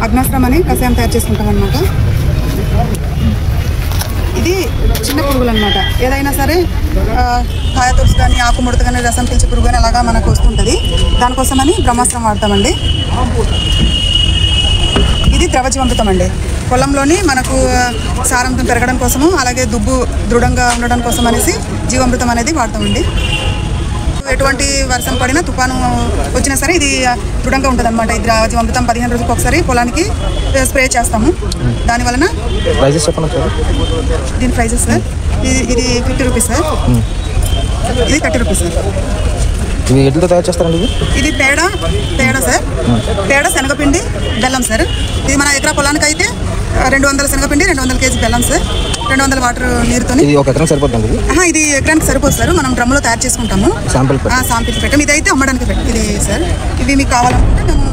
అగ్నాస్త్రం అని కషాయం తయారు చేసుకుంటాం అన్నమాట. ఇది చిన్న పురుగులు అనమాట. ఏదైనా సరే కాయతొలుసు కానీ ఆకుముడత కానీ రసం పీల్చే పురుగు కానీ అలాగా మనకు వస్తుంటుంది. దానికోసమని బ్రహ్మాస్త్రం వాడతామండి. ఇది ద్రవజీవామృతం అండి. పొలంలోని మనకు సారంతం పెరగడం కోసము, అలాగే దుబ్బు దృఢంగా ఉండడం కోసం అనేసి జీవామృతం అనేది వాడతామండి. ఎటువంటి వర్షం పడినా తుఫాను వచ్చినా సరే ఇది దృఢంగా ఉంటుంది అనమాట. ఈ ద్రవజీవామృతం 15 రోజులకు ఒకసారి పొలానికి స్ప్రే చేస్తాము. దానివలన దీని ప్రైజెస్ సార్, ఇది 50 రూపీస్ సార్, ఇది 30 రూపీస్ సార్. ఇది ఎట్లా తయారు చేస్తారండి? ఇది పేడ సార్, పేడ శనగపిండి బెల్లం సార్. ఇది మన ఎకరా పొలానికి అయితే 200 శనగపిండి, 200 కేజీ బెల్లం సార్, 200 వాటర్ నీరుతో. ఇది ఒక ఎకరం సరిపోతుంది? ఇది ఎకరానికి సరిపోదు సార్, మనం డ్రమ్లో తయారు చేసుకుంటాము. శాంపిల్ పెట్టాము. ఇది అయితే అమ్మడానికి ఇది సార్. ఇవి మీకు కావాలనుకుంటే మేము